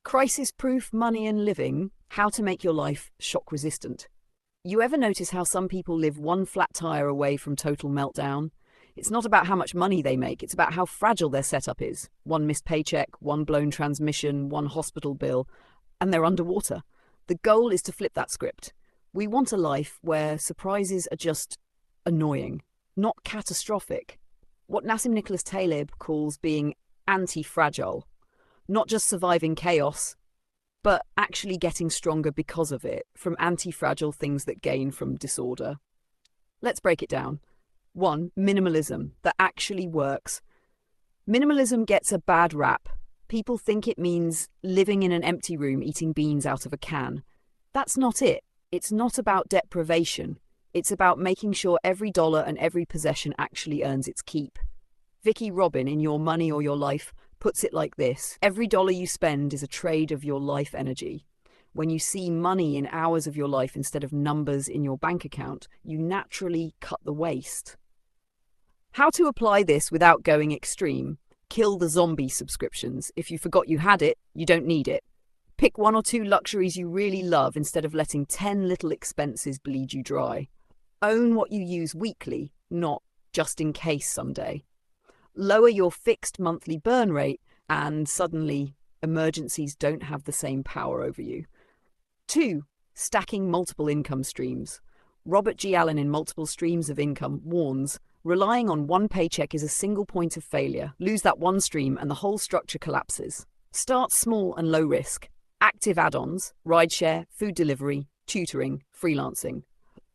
Crisis-proof money and living, how to make your life shock-resistant. You ever notice how some people live one flat tire away from total meltdown? It's not about how much money they make, it's about how fragile their setup is. One missed paycheck, one blown transmission, one hospital bill, and they're underwater. The goal is to flip that script. We want a life where surprises are just annoying, not catastrophic. What Nassim Taleb calls being antifragile. Not just surviving chaos, but actually getting stronger because of it, from anti-fragile things that gain from disorder. Let's break it down. 1. Minimalism, that actually works. Minimalism gets a bad rap. People think it means living in an empty room eating beans out of a can. That's not it. It's not about deprivation. It's about making sure every dollar and every possession actually earns its keep. Vicky Robin in Your Money or Your Life puts it like this: every dollar you spend is a trade of your life energy. When you see money in hours of your life instead of numbers in your bank account, you naturally cut the waste. How to apply this without going extreme? Kill the zombie subscriptions. If you forgot you had it, you don't need it. Pick 1 or 2 luxuries you really love instead of letting 10 little expenses bleed you dry. Own what you use weekly, not just in case someday. Lower your fixed monthly burn rate, and suddenly emergencies don't have the same power over you. 2. Stacking multiple income streams. Robert G. Allen in Multiple Streams of Income warns, relying on one paycheck is a single point of failure. Lose that one stream and the whole structure collapses. Start small and low risk. Active add-ons, rideshare, food delivery, tutoring, freelancing.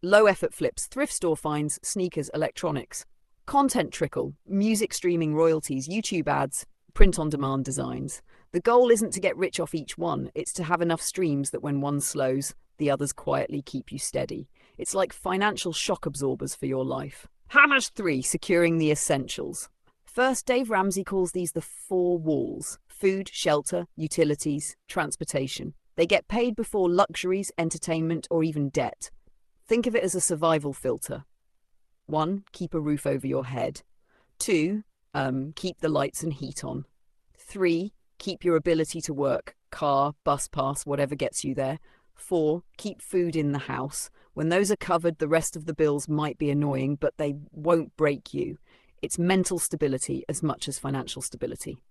Low effort flips, thrift store finds, sneakers, electronics. Content trickle, music streaming royalties, YouTube ads, print-on-demand designs. The goal isn't to get rich off each one, it's to have enough streams that when one slows, the others quietly keep you steady. It's like financial shock absorbers for your life. Hammers 3, securing the essentials. First, Dave Ramsey calls these the 4 walls: food, shelter, utilities, transportation. They get paid before luxuries, entertainment, or even debt. Think of it as a survival filter. 1. Keep a roof over your head. 2. Keep the lights and heat on. 3. Keep your ability to work, car, bus pass, whatever gets you there. 4. Keep food in the house. When those are covered, the rest of the bills might be annoying, but they won't break you. It's mental stability as much as financial stability.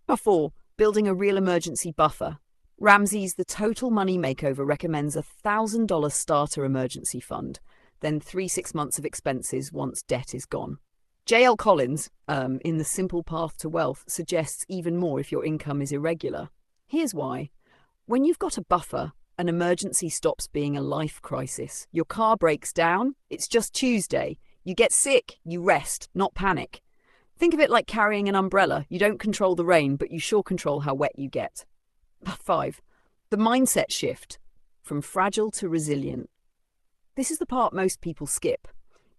4. Building a real emergency buffer. Ramsey's The Total Money Makeover recommends a $1,000 starter emergency fund, then 3-6 months of expenses once debt is gone. J.L. Collins, in The Simple Path to Wealth, suggests even more if your income is irregular. Here's why. When you've got a buffer, an emergency stops being a life crisis. Your car breaks down, it's just Tuesday. You get sick, you rest, not panic. Think of it like carrying an umbrella. You don't control the rain, but you sure control how wet you get. 5. The mindset shift, from fragile to resilient. This is the part most people skip.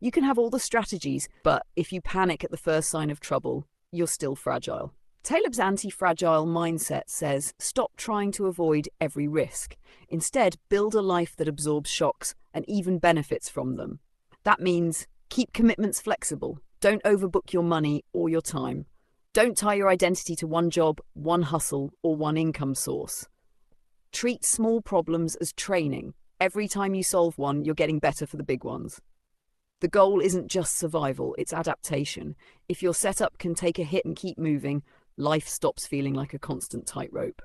You can have all the strategies, but if you panic at the first sign of trouble, you're still fragile. Taleb's anti-fragile mindset says, stop trying to avoid every risk. Instead, build a life that absorbs shocks and even benefits from them. That means keep commitments flexible. Don't overbook your money or your time. Don't tie your identity to one job, one hustle, or one income source. Treat small problems as training. Every time you solve one, you're getting better for the big ones. The goal isn't just survival, it's adaptation. If your setup can take a hit and keep moving, life stops feeling like a constant tightrope.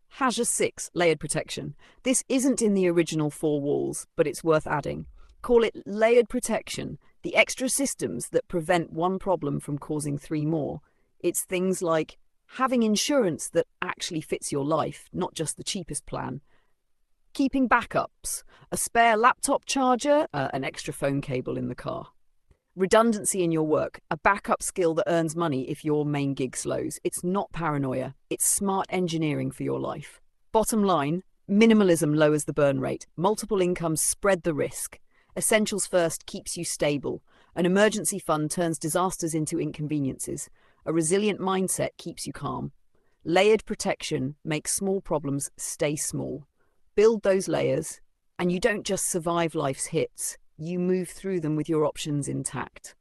Hazard 6, layered protection. This isn't in the original 4 walls, but it's worth adding. Call it layered protection, the extra systems that prevent one problem from causing 3 more. It's things like having insurance that actually fits your life, not just the cheapest plan. Keeping backups, a spare laptop charger, an extra phone cable in the car. Redundancy in your work, a backup skill that earns money if your main gig slows. It's not paranoia, it's smart engineering for your life. Bottom line, minimalism lowers the burn rate. Multiple incomes spread the risk. Essentials first keeps you stable. An emergency fund turns disasters into inconveniences. A resilient mindset keeps you calm. Layered protection makes small problems stay small. Build those layers, and you don't just survive life's hits, you move through them with your options intact.